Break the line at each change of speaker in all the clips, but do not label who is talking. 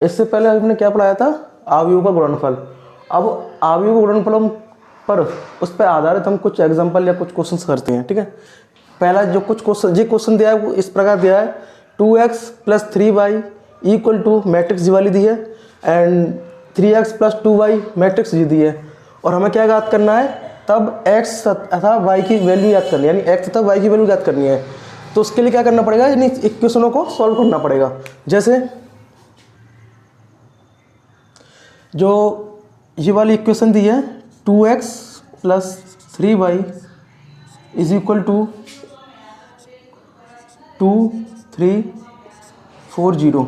इससे पहले हमने क्या पढ़ाया था, अवयवों का गुणनफल। अब अवयवों का गुणनफलों पर उस पर आधारित हम कुछ एग्जांपल या कुछ क्वेश्चंस करते हैं। ठीक है, पहला जो कुछ क्वेश्चन दिया है वो इस प्रकार दिया है, 2x + 3y equal two matrix जी वाली दी है एंड 3x + 2y मैट्रिक्स जी दी है, और हमें क्या याद करना है, तब x तथा y की वैल्यू याद करनी है, यानी x तथा y की वैल्यू याद करनी है। तो उसके लिए क्या करना पड़ेगा, यानी इक्वेशनों को सॉल्व करना पड़ेगा। जैसे जो ये वाली इक्वेशन दी है, 2x + 3y इक्वल टू 2 3 4 0।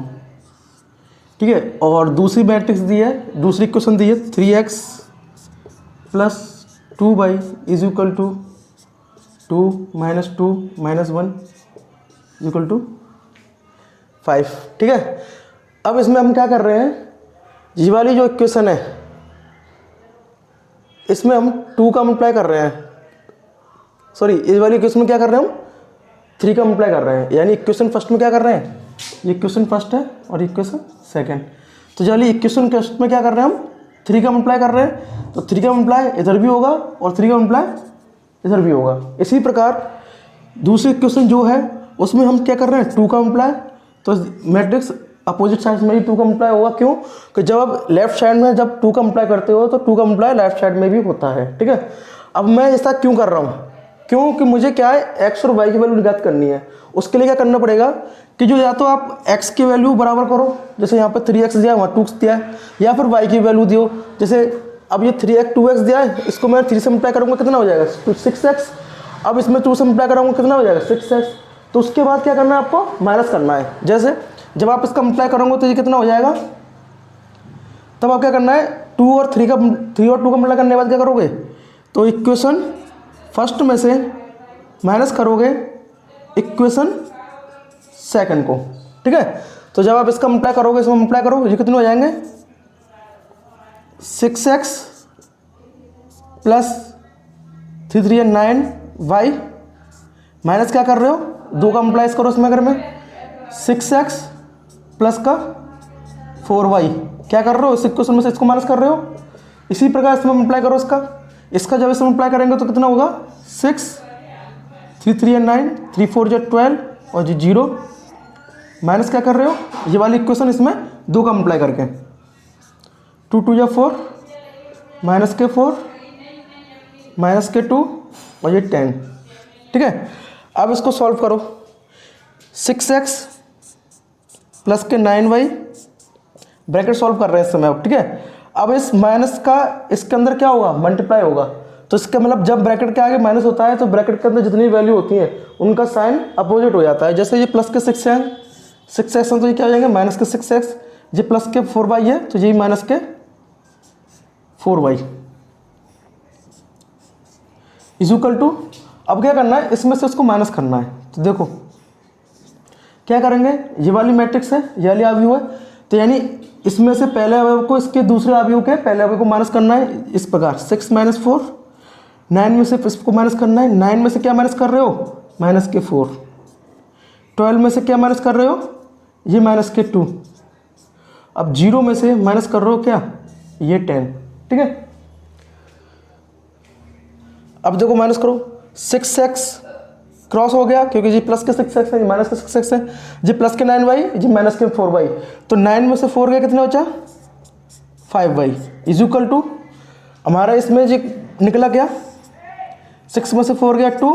ठीक है, और दूसरी मैट्रिक्स दी है, दूसरी इक्वेशन दी है 3x + 2y equal to 2 - 2 - 1 equal to 5। ठीक है, अब इसमें हम क्या कर रहे हैं, ये वाली जो इक्वेशन है इसमें हम 2 का मल्टीप्लाई कर रहे हैं, सॉरी इस वाली इक्वेशन में क्या कर रहे हैं हम 3 का मल्टीप्लाई कर रहे हैं, यानी इक्वेशन फर्स्ट में क्या कर रहे हैं, ये इक्वेशन फर्स्ट है और इक्वेशन सेकंड। तो जो वाली इक्वेशन फर्स्ट में क्या कर रहे हैं हम 3 का मल्टीप्लाई कर रहे हैं, तो 3 का मल्टीप्लाई इधर भी होगा और 3 का मल्टीप्लाई इधर भी होगा। इसी प्रकार दूसरी इक्वेशन जो है उसमें हम क्या कर रहे हैं 2 का मल्टीप्लाई, तो मैट्रिक्स अपोजिट साइड में भी 2 का मल्टीप्लाई होगा। क्यों कि जब आप लेफ्ट साइड में जब 2 का मल्टीप्लाई करते हो तो 2 का मल्टीप्लाई लेफ्ट साइड में भी होता है। ठीक है, अब मैं ऐसा क्यों कर रहा हूँ, क्योंकि मुझे क्या है x और y की वैल्यू ज्ञात करनी है। उसके लिए क्या करना पड़ेगा कि जो या तो आप x की वैल्यू बराबर करो, जैसे यहाँ पर 3x दिया है वहाँ 2x दिया है, या फिर y की वैल्यू दियो। जैसे अब ये 3x 2x दिया है, इसको मैं 3 से मल्टीप्लाई करूँगा कितना हो जाएगा 6x। अब इसमें 2 से मल्टीप्लाई कराऊंगा कितना हो जाएगा 6x। तो उसके बाद क्या करना है, आपको माइनस करना है। जैसे जब आप इसका मल्टीप्लाई करोगे तो ये कितना हो जाएगा, तब आप क्या करना है 3 और 2 का मल्टीप्लाई करने के बाद क्या करोगे, तो इक्वेशन फर्स्ट में से माइनस करोगे इक्वेशन सेकंड को। ठीक है, तो जब आप इसका मल्टीप्लाई करोगे, इसमें मल्टीप्लाई करो, ये कितने हो जाएंगे 6x + 3 3 9y माइनस क्या कर रहे हो 2 का मल्टीप्लाई करो इसमें, अगर मैं 6x प्लस का 4y क्या कर रहे हो, इस इक्वेशन में से इसको माइनस कर रहे हो। इसी प्रकार इसमें मल्टीप्लाई करो इसका जब इसमें मल्टीप्लाई करेंगे तो कितना होगा 6 3 3 9 3 4 12 और जी 0 माइनस क्या कर रहे हो, ये वाली इक्वेशन इसमें 2 का मल्टीप्लाई करके 2 2 4 -4 -2 और ये 10। ठीक है, अब इसको सॉल्व करो, 6x प्लस के 9y ब्रैकेट सॉल्व कर रहे हैं इस समय। अब ठीक है, अब इस माइनस का इसके अंदर क्या होगा मल्टीप्लाई होगा, तो इसका मतलब जब ब्रैकेट के आगे माइनस होता है तो ब्रैकेट के अंदर जितनी वैल्यू होती है उनका साइन अपोजिट हो जाता है। जैसे ये प्लस के 6 है, 6x है तो ये क्या हो जाएंगे माइनस के 6x, ये प्लस के 4y है तो ये माइनस के 4y इक्वल टू। अब क्या करना है, इसमें से उसको माइनस करना है। तो देखो क्या करेंगे, ये वाली मैट्रिक्स है, ये वाली अवयव है, तो यानी इसमें से पहले अवयव को इसके दूसरे अवयव के पहले अवयव को माइनस करना है। इस प्रकार 6 - 4 9 में से इसको माइनस करना है, 9 में से क्या माइनस कर रहे हो -4, 12 में से क्या माइनस कर रहे हो ये -2, अब 0 में से माइनस कर रहे हो क्या ये 10। ठीक है, अब देखो माइनस करो 6x क्रॉस हो गया क्योंकि जी प्लस के 6x है, ये माइनस के 6x है, जी प्लस के 9y, जी माइनस के 4y, तो 9 में से 4 गया कितना बचा 5y इक्वल टू हमारा इसमें जी निकला क्या 6 में से 4 गया 2,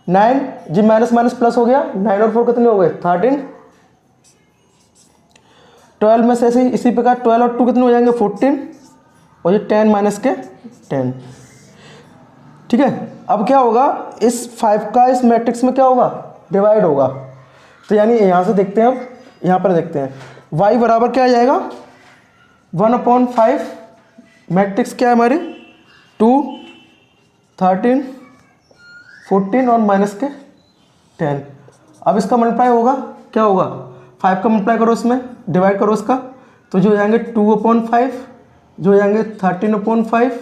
9 जी माइनस माइनस प्लस हो गया, 9 और 4 कितने हो गए 13, 12 में से ऐसे ही इसी प्रकार 12 और 2 कितने हो जाएंगे 14 और ये 10 माइनस के 10। ठीक है, अब क्या होगा इस 5 का इस मैट्रिक्स में क्या होगा डिवाइड होगा, तो यानी यहाँ से देखते हैं, अब यहाँ पर देखते हैं y बराबर क्या आ जाएगा 1/5 मैट्रिक्स क्या है हमारी 2 13 14 और माइनस के 10। अब इसका मल्टीप्लाई होगा क्या होगा 5 का मल्टीप्लाई करो इसमें डिवाइड करो इसका, तो जो हो जाएंगे 2/5, जो हो जाएंगे 13/5,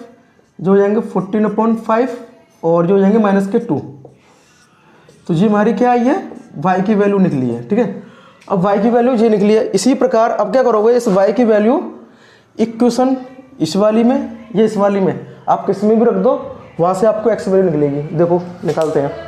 जो हो जाएंगे 14/5 और जो हो जाएंगे -2। तो ये हमारी क्या आई है y की वैल्यू निकली है। ठीक है, अब y की वैल्यू ये निकली है। इसी प्रकार अब क्या करोगे, इस y की वैल्यू इक्वेशन इस वाली में या इस वाली में आप किस में भी रख दो, वहाँ से आपको x वैल्यू निकलेगी। देखो निकालते हैं।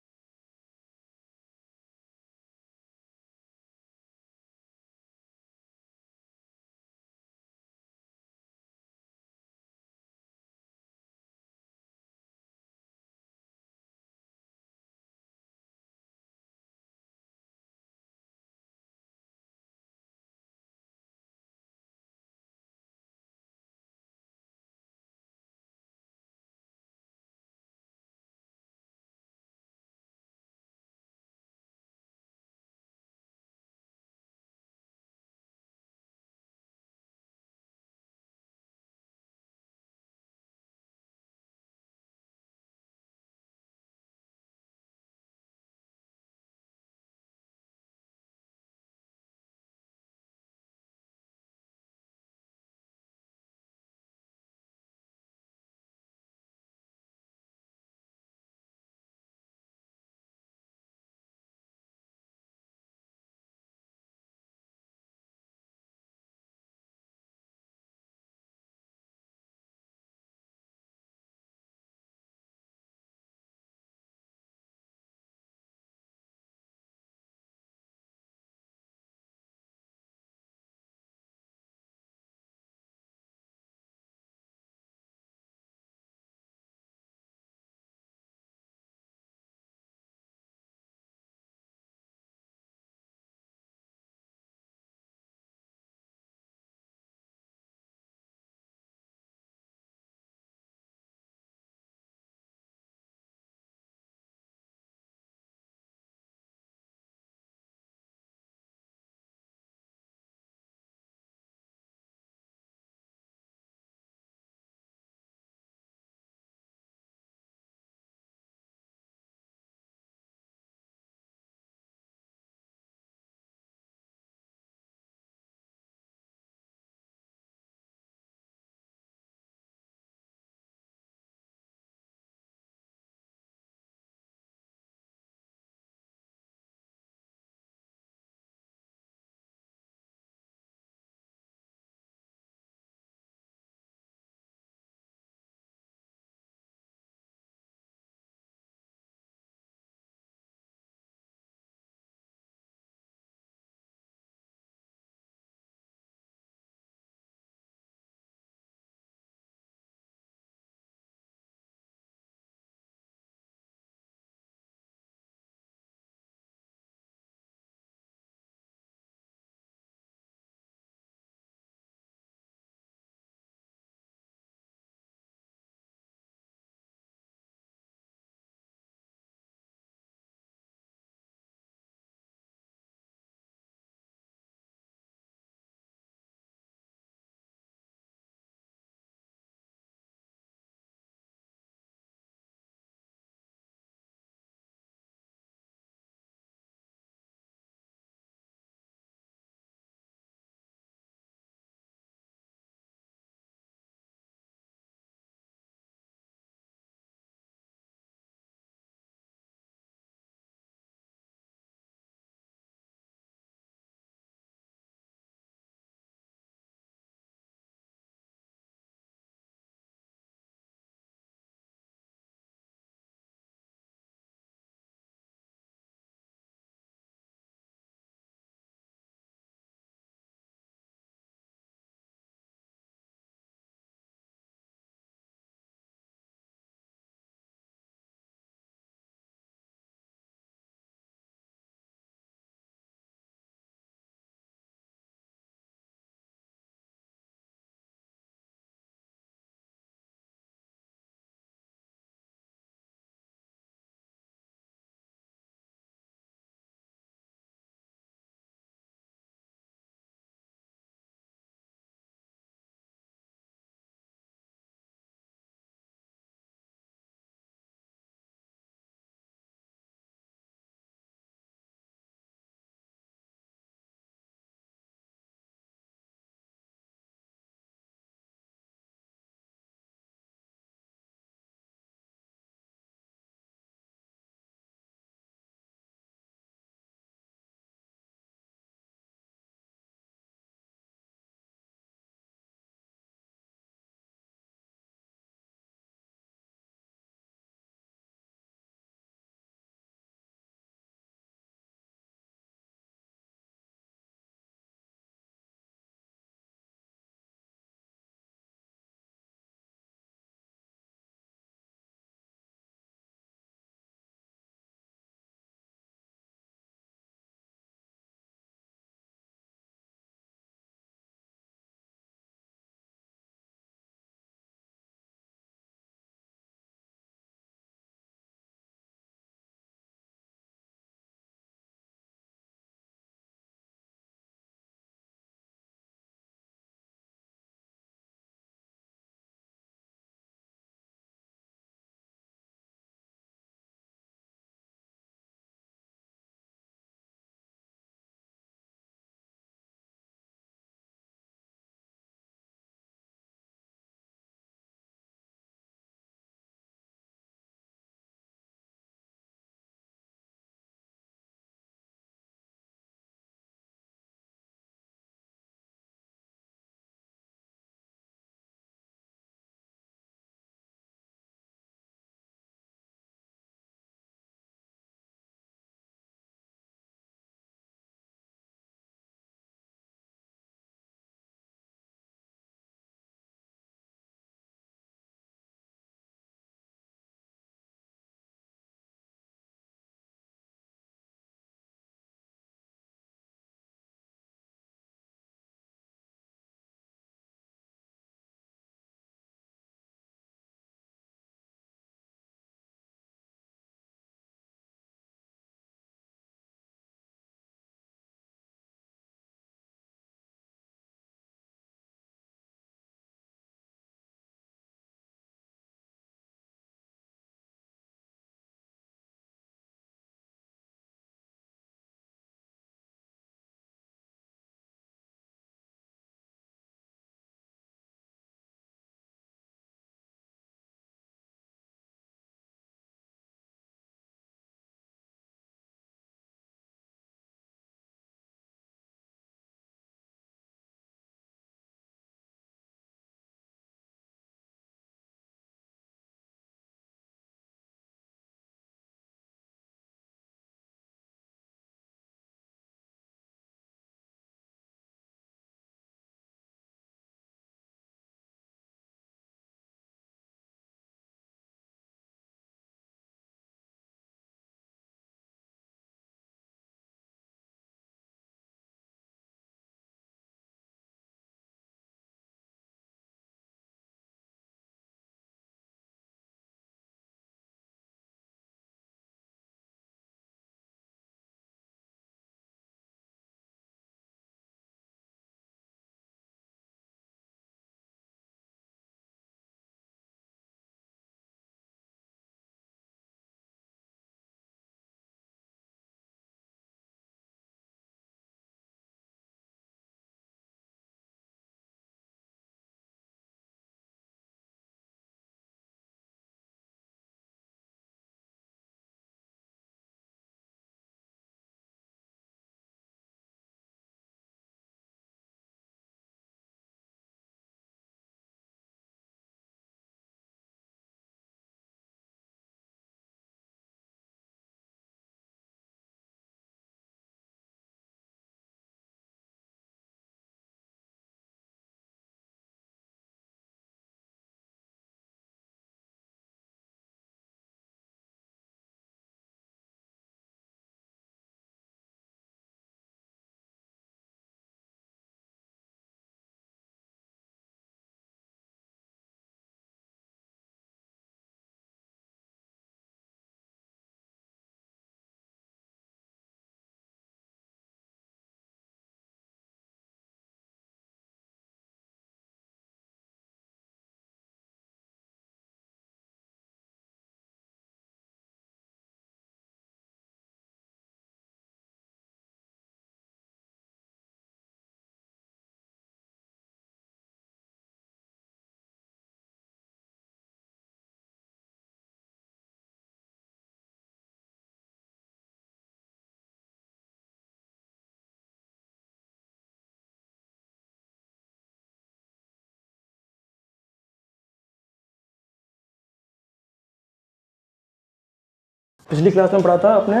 पिछली क्लास में पढ़ा था आपने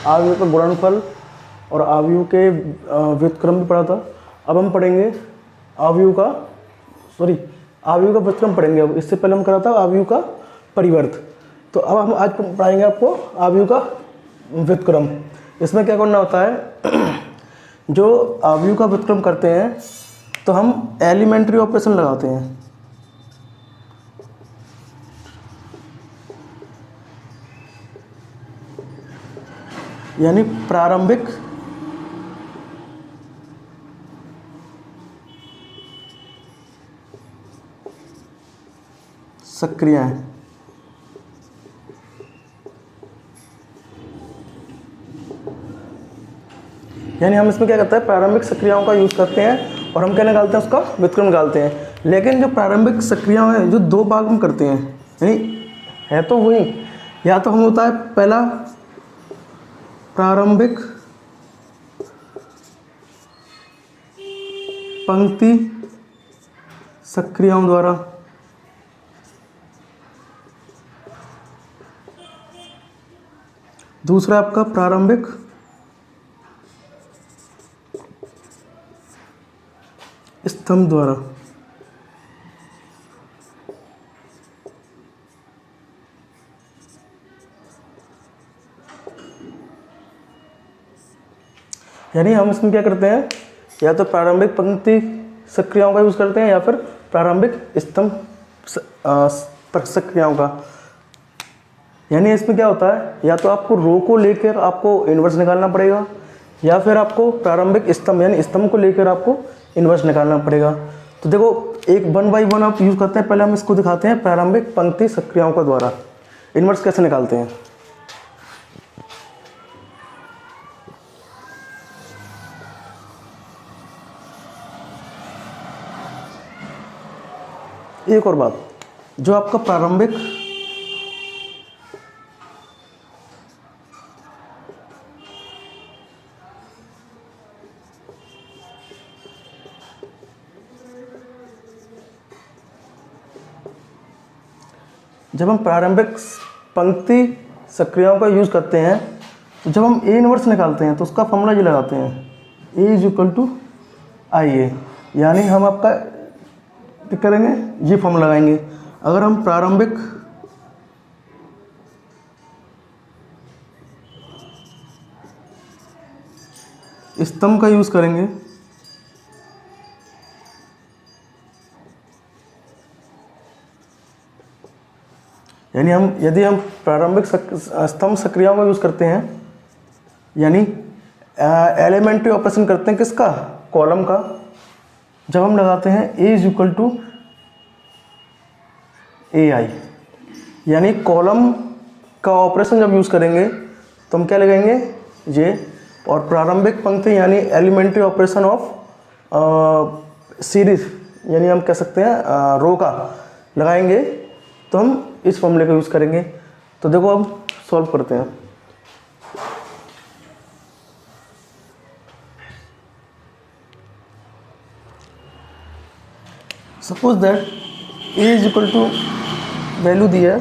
आव्यूह का गुणनफल और आव्यूह के व्युत्क्रम भी पढ़ा था। अब हम पढ़ेंगे आव्यूह का व्युत्क्रम पढ़ेंगे। अब इससे पहले हम करा था आव्यूह का परिवर्त। तो अब हम आज पढ़ाएंगे आपको आव्यूह का व्युत्क्रम। इसमें क्या करना होता है, जो आव्यूह का व्युत्क्रम करते हैं तो हम एलिमेंट्री ऑपरेशन लगाते हैं। यानी प्रारंभिक सक्रियाएं। यानी हम इसमें क्या करते हैं, प्रारंभिक सक्रियाओं का यूज़ करते हैं और हम क्या निकालते हैं, उसका व्युत्क्रम निकालते हैं। लेकिन जो प्रारंभिक सक्रियाएं हैं जो दो भाग में करते हैं, यानी है तो वही, या तो हम होता है पहला प्रारंभिक पंक्ति सक्रियाओं द्वारा, दूसरा आपका प्रारंभिक स्तंभ द्वारा। यानी हम इसमें क्या करते हैं, या तो प्रारंभिक पंक्ति सक्रियाओं का यूज़ करते हैं या फिर प्रारंभिक स्तंभ सक्रियाओं का। यानी इसमें क्या होता है, या तो आपको रो को लेकर आपको इन्वर्स निकालना पड़ेगा या फिर आपको प्रारंभिक स्तंभ यानी स्तंभ को लेकर आपको इन्वर्स निकालना पड़ेगा। तो देखो एक 1 बाई 1 आप यूज़ करते हैं। पहले हम इसको दिखाते हैं प्रारंभिक पंक्ति सक्रियाओं के द्वारा इन्वर्स कैसे निकालते हैं। एक और बात, जो आपका प्रारंभिक जब हम प्रारंभिक पंक्ति सक्रियाओं का यूज़ करते हैं तो जब हम ए इन्वर्स निकालते हैं तो उसका फॉर्मूला ये लगाते हैं, ए इज इक्वल टू आई ए। यानी हम आपका क्या करेंगे, ये फॉर्मूला लगाएंगे। अगर हम प्रारंभिक स्तंभ का यूज़ करेंगे यानी यदि हम प्रारंभिक स्तंभ सक्रियाओं का यूज़ करते हैं, यानी एलिमेंट्री ऑपरेशन करते हैं किसका, कॉलम का। जब हम लगाते हैं ए इज इक्वल टू ए आई, यानी कॉलम का ऑपरेशन जब यूज़ करेंगे तो हम क्या लगाएंगे, ये। और प्रारंभिक पंक्ति यानी एलिमेंट्री ऑपरेशन ऑफ सीरीज, यानी हम कह सकते हैं रो का लगाएंगे तो हम इस फॉर्मूले का यूज़ करेंगे। तो देखो अब सॉल्व करते हैं। Suppose that A is equal to value दी है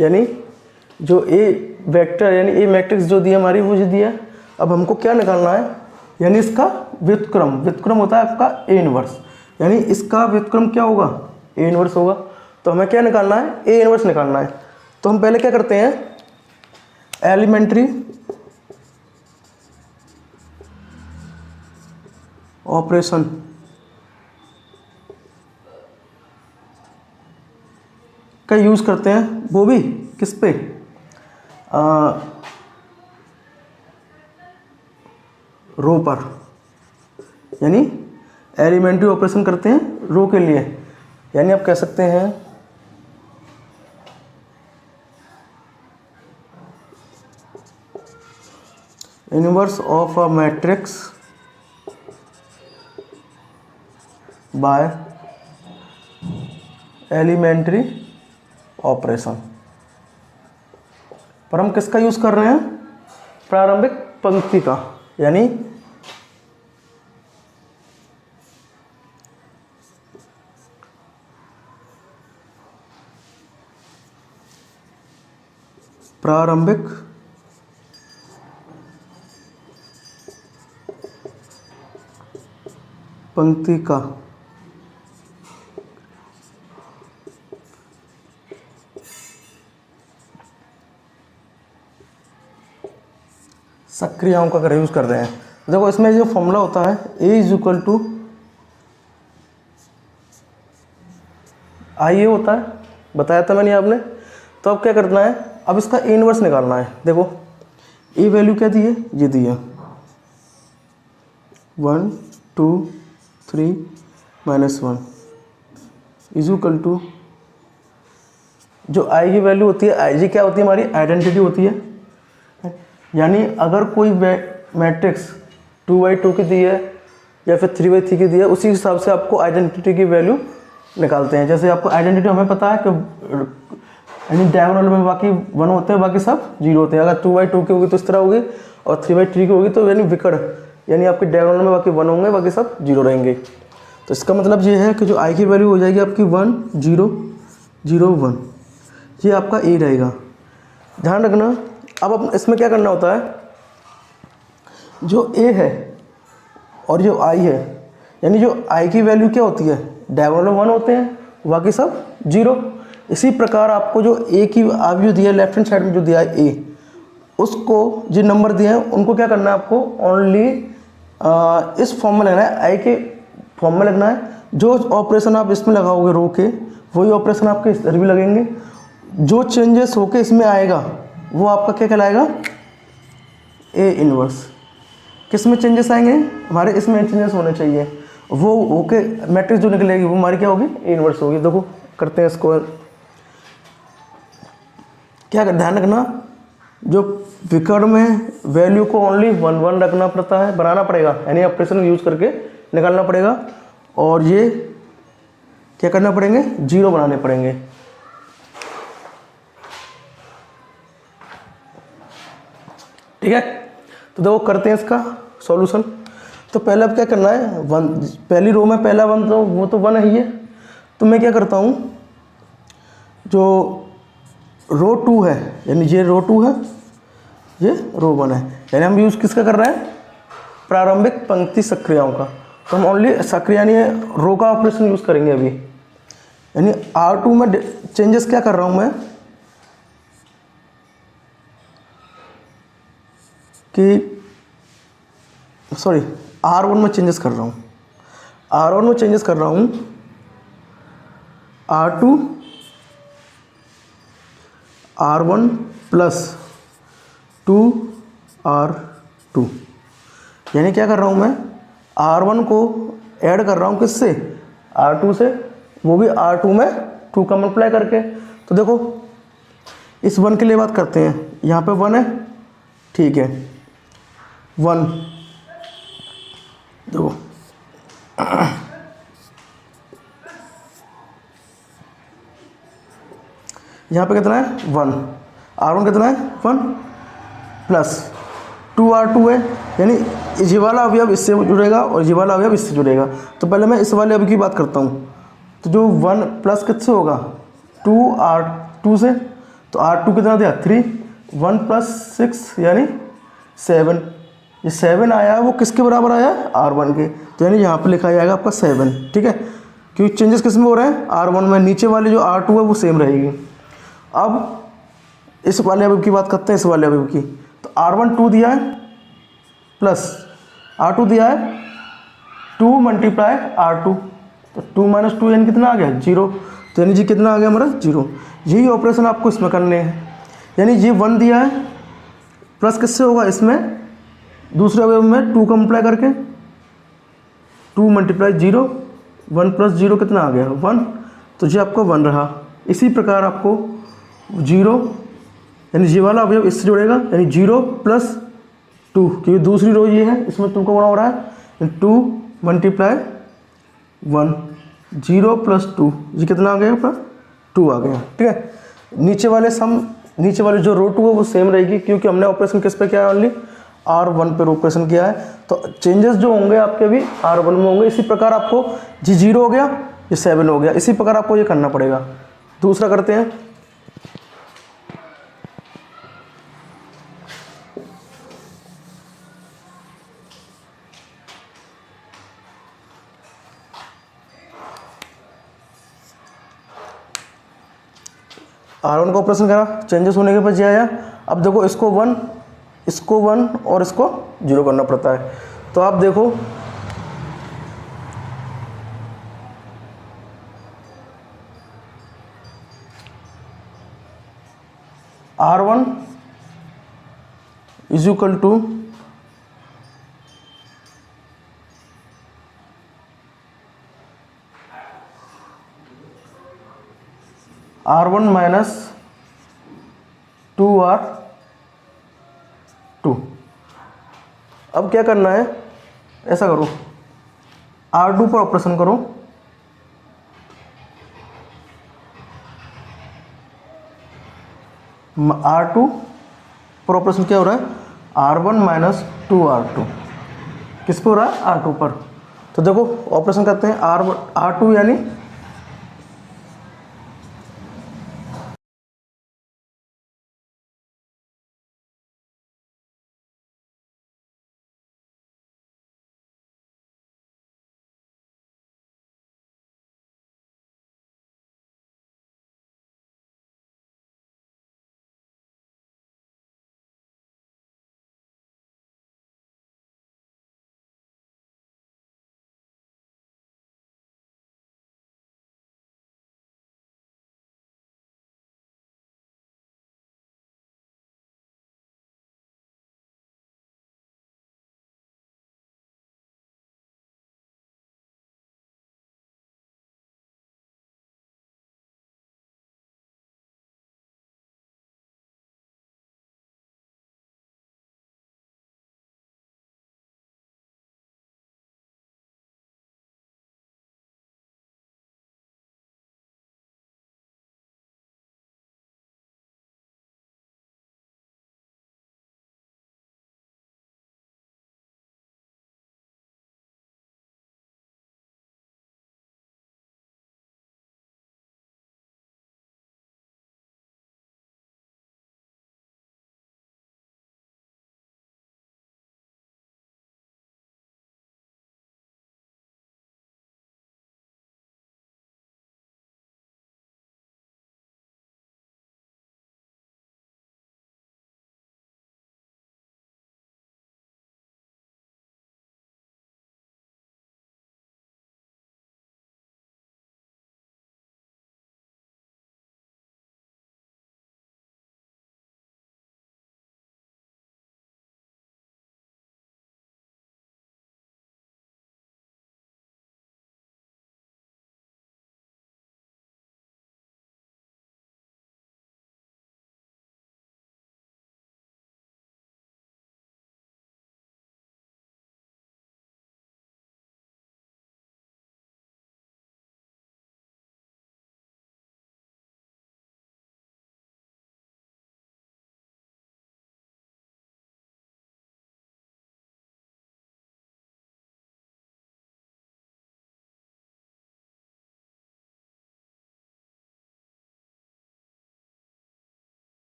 यानी जो ए वेक्टर यानी ए मैट्रिक्स जो दी है हमारी वो जो दी है। अब हमको क्या निकालना है, यानी इसका व्युत्क्रम होता है आपका ए इनवर्स। यानी इसका व्युत्क्रम क्या होगा, ए इनवर्स होगा। तो हमें क्या निकालना है, ए इनवर्स निकालना है। तो हम पहले क्या करते हैं, एलिमेंट्री ऑपरेशन का यूज़ करते हैं, वो भी किस पे, रो पर। यानी एलिमेंट्री ऑपरेशन करते हैं रो के लिए। यानी आप कह सकते हैं inverse of a matrix by elementary operation. पर हम किसका यूज़ कर रहे हैं, प्रारंभिक पंक्ति का। यानी प्रारंभिक पंक्ति का सक्रिय अंक का यूज कर रहे हैं। देखो इसमें जो फॉर्मूला होता है A इज इक्वल टू आई ए होता है, बताया था मैंने आपने। तो अब क्या करना है, अब इसका ए इनवर्स निकालना है। देखो ए वैल्यू क्या दी है, ये दी है 1 2 3 -1 इज इक्वल टू जो आई की वैल्यू होती है, आई जी क्या होती है, हमारी आइडेंटिटी होती है। यानी अगर कोई मैट्रिक्स 2/2 की दी है या फिर 3/3 की दी है, उसी हिसाब से आपको आइडेंटिटी की वैल्यू निकालते हैं। जैसे आपको आइडेंटिटी हमें पता है कि यानी डायगोनल में बाकी 1 होते हैं, बाकी सब 0 होते हैं। अगर 2/2 की होगी तो इस तरह होगी, और 3/3 की होगी तो यानी विकर्ण, यानी आपके डायगोनल में बाकी 1 होंगे, बाकी सब 0 रहेंगे। तो इसका मतलब ये है कि जो आई की वैल्यू हो जाएगी आपकी 1 0 0 1, ये आपका ए रहेगा। ध्यान रखना। अब इसमें क्या करना होता है, जो ए है और जो आई है, यानी जो आई की वैल्यू क्या होती है, डायगोनल में 1 होते हैं, बाकी सब 0। इसी प्रकार आपको जो ए की वैल्यू दिया है लेफ्ट हैंड साइड में जो दिया है ए, उसको जो नंबर दिए हैं उनको क्या करना है आपको, ओनली इस फॉर्म में लगना है, आई के फॉर्म में लगना है। जो ऑपरेशन आप इसमें लगाओगे रो के, वही ऑपरेशन आपके इधर भी लगेंगे। जो चेंजेस होके इसमें आएगा वो आपका क्या कहलाएगा, ए इनवर्स। किस में चेंजेस आएंगे, हमारे इसमें चेंजेस होने चाहिए, वो ओके मैट्रिक्स जो निकलेगी वो हमारी क्या होगी, ए इनवर्स होगी। देखो करते हैं इसको, क्या ध्यान रखना, जो विकर्ण में वैल्यू को ओनली 1 1 रखना पड़ता है, बनाना पड़ेगा, यानी ऑपरेशन यूज करके निकालना पड़ेगा। और ये क्या करना पड़ेंगे, 0 बनाने पड़ेंगे। ठीक है, तो देखो करते हैं इसका सॉल्यूशन। तो पहले अब क्या करना है, 1 पहली रो में पहला 1 तो वो तो 1 ही है। तो मैं क्या करता हूँ, जो रो 2 है, यानी ये रो 2 है, ये रो 1 है, यानी हम यूज़ किसका कर रहे हैं, प्रारंभिक पंक्ति सक्रियाओं का। तो हम ओनली सक्रिय यानी रो का ऑपरेशन यूज़ करेंगे अभी। यानी R2 में चेंजेस क्या कर रहा हूँ मैं, कि सॉरी R1 में चेंजेस कर रहा हूँ, R1 में चेंजेस कर रहा हूँ R2 R1 प्लस 2R2, यानी क्या कर रहा हूँ मैं, R1 को ऐड कर रहा हूँ किससे, R2 से, वो भी R2 में 2 का मल्टीप्लाई करके। तो देखो इस 1 के लिए बात करते हैं, यहाँ पे 1 है, ठीक है 1, देखो यहाँ पे कितना है 1, R1 कितना है 1 प्लस 2R2 है, यानी ये वाला अवयव इससे जुड़ेगा और ये वाला अवयव इससे जुड़ेगा। तो पहले मैं इस वाले अवयव की बात करता हूँ। तो जो 1 प्लस किससे होगा, 2R2 से, तो R2 कितना दिया 3, 1 प्लस 6 यानी 7, ये 7 आया है, वो किसके बराबर आया है, R1 के। तो यानी यहाँ पे लिखा जाएगा आपका 7, ठीक है, क्योंकि चेंजेस किस में हो रहे हैं, R1 में। नीचे वाली जो R2 है वो सेम रहेगी। अब इस वाले अवयव की बात करते हैं, इस वाले अवयव की। तो R1 2 दिया है प्लस R2 दिया है 2 मल्टीप्लाई R2, तो 2 - 2 यानी कितना आ गया 0। तो यानी जी कितना आ गया हमारा 0। यही ऑपरेशन आपको इसमें करने हैं, यानी ये 1 दिया है प्लस किससे होगा, इसमें दूसरे अवयव में 2 का मल्टीप्लाई करके, 2 मल्टीप्लाई 0, 1 प्लस 0 कितना आ गया 1, तो ये आपका 1 रहा। इसी प्रकार आपको 0 यानी ये वाला अवयव इससे जुड़ेगा, यानी 0 प्लस 2, क्योंकि दूसरी रो ये है, इसमें 2 का गुणा हो रहा है, 2 मल्टीप्लाई 1, 0 प्लस 2, ये कितना आ गया आपका 2 आ गया, ठीक है। नीचे वाले नीचे वाले जो रो 2 है वो सेम रहेगी, क्योंकि हमने ऑपरेशन किस पे किया है, ओनली R1 पे ऑपरेशन किया है। तो चेंजेस जो होंगे आपके भी R1 में होंगे। इसी प्रकार आपको जी 0 हो गया, ये 7 हो गया, इसी प्रकार आपको ये करना पड़ेगा। दूसरा करते हैं, R1 का ऑपरेशन करा, चेंजेस होने के बाद ये आया। अब देखो इसको 1 और इसको 0 करना पड़ता है। तो आप देखो R1 is equal to R1 minus 2R2। अब क्या करना है, ऐसा करो, R2 पर ऑपरेशन करो, R2 पर ऑपरेशन क्या हो रहा है, R1 माइनस 2R2 किस पे हो रहा है, R2 पर। तो देखो ऑपरेशन करते हैं, R2 यानी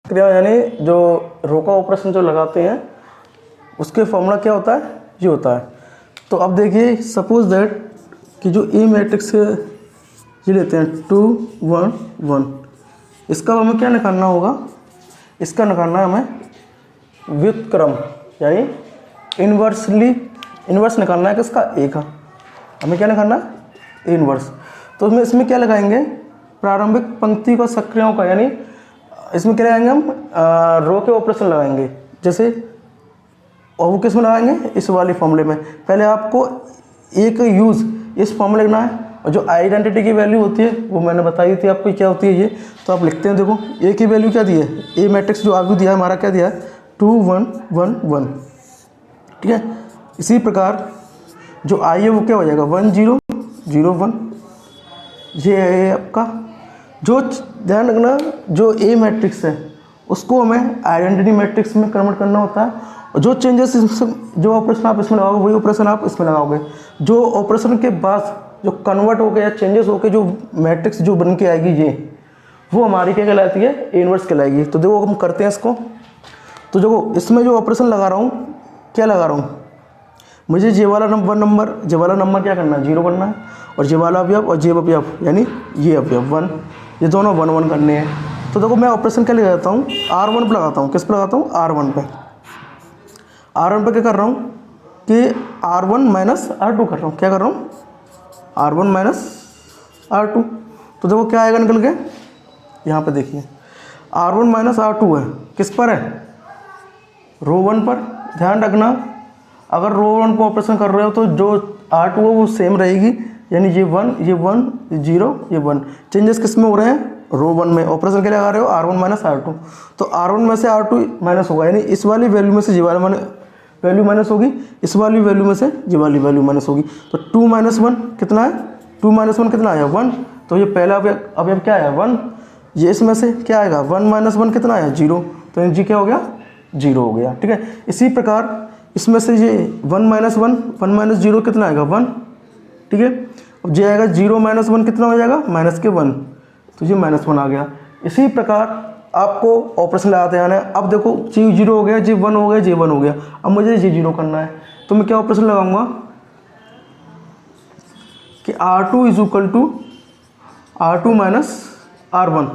क्रिया यानी जो रो का ऑपरेशन जो लगाते हैं उसके फॉर्मूला क्या होता है, ये होता है। तो अब देखिए सपोज दैट कि जो ए मैट्रिक्स ये लेते हैं 2 1 1, इसका हमें क्या निकालना होगा, इसका निकालना है हमें व्युत्क्रम यानी इन्वर्स निकालना है किसका, ए का। हमें क्या निकालना है, इन्वर्स। तो हमें इसमें क्या लगाएंगे, प्रारंभिक पंक्ति का सक्रियों का, यानी इसमें क्या लगाएंगे हम, रो के ऑपरेशन लगाएंगे। जैसे और वो किस में लगाएंगे, इस वाले फॉर्मूले में। पहले आपको एक यूज़ इस फॉर्मूले लिखना है, और जो आइडेंटिटी की वैल्यू होती है वो मैंने बताई थी आपको क्या होती है ये। तो आप लिखते हैं, देखो ए की वैल्यू क्या दी है, ए मैट्रिक्स जो आपको दिया है हमारा क्या दिया है 2 1 1 1, ठीक है। इसी प्रकार जो आई है वो क्या हो जाएगा 1 0 0 1, ये है आपका। जो ध्यान रखना, जो ए मैट्रिक्स है उसको हमें आइडेंटिटी मैट्रिक्स में कन्वर्ट करना होता है, और जो चेंजेस जो ऑपरेशन आप इसमें लगाओगे वही ऑपरेशन आप इसमें लगाओगे। जो ऑपरेशन के बाद जो कन्वर्ट होकर या चेंजेस होकर जो मैट्रिक्स जो बन के आएगी ये, वो हमारी क्या कहलाती है, ए इनवर्स कहलाएगी। तो देखो हम करते हैं इसको। तो देखो इसमें जो ऑपरेशन लगा रहा हूँ, क्या लगा रहा हूँ, मुझे जे वाला नंबर क्या करना है, 0 करना है, और जे वाला अवयव और जे अवयव यानी ये अवयव 1, ये दोनों 1 1 करने हैं। तो देखो मैं ऑपरेशन क्या लगाता हूँ, R1 पर लगाता हूँ। किस पर लगाता हूँ, R1 पे। R1 पे क्या कर रहा हूँ कि R1 माइनस R2 कर रहा हूँ। क्या कर रहा हूँ, R1 माइनस R2। तो देखो क्या आएगा निकल के, यहाँ पे देखिए R1 माइनस R2 है, किस पर है, रो 1 पर। ध्यान रखना अगर रो 1 को ऑपरेशन कर रहे हो तो जो R2 है वो सेम रहेगी, यानी ये 1 ये 0 ये 1। चेंजेस किस में हो रहे हैं, रो 1 में। ऑपरेशन के लिए लगा रहे हो R1 माइनस R2, तो R1 में से R2 माइनस होगा, यानी इस वाली वैल्यू में से ये वाली वैल्यू माइनस होगी, इस वाली वैल्यू में से ये वाली वैल्यू माइनस होगी। तो 2 माइनस 1 कितना है, 2 माइनस 1 कितना आया 1। तो ये पहला अवयव क्या आया 1, ये इसमें से क्या आएगा 1 माइनस 1 कितना आया 0, तो जी क्या हो गया 0 हो गया, ठीक है। इसी प्रकार इसमें से ये 1 माइनस 0 कितना आएगा 1, ठीक है। अब ये आएगा 0 माइनस 1 कितना हो जाएगा माइनस के 1, तो ये -1 आ गया। इसी प्रकार आपको ऑपरेशन लगाते आना है। अब देखो जी 0 हो गया, जी 1 हो गया, जी 1 हो गया। अब मुझे जी 0 करना है, तो मैं क्या ऑपरेशन लगाऊंगा कि R2 is equal to R2 minus R1।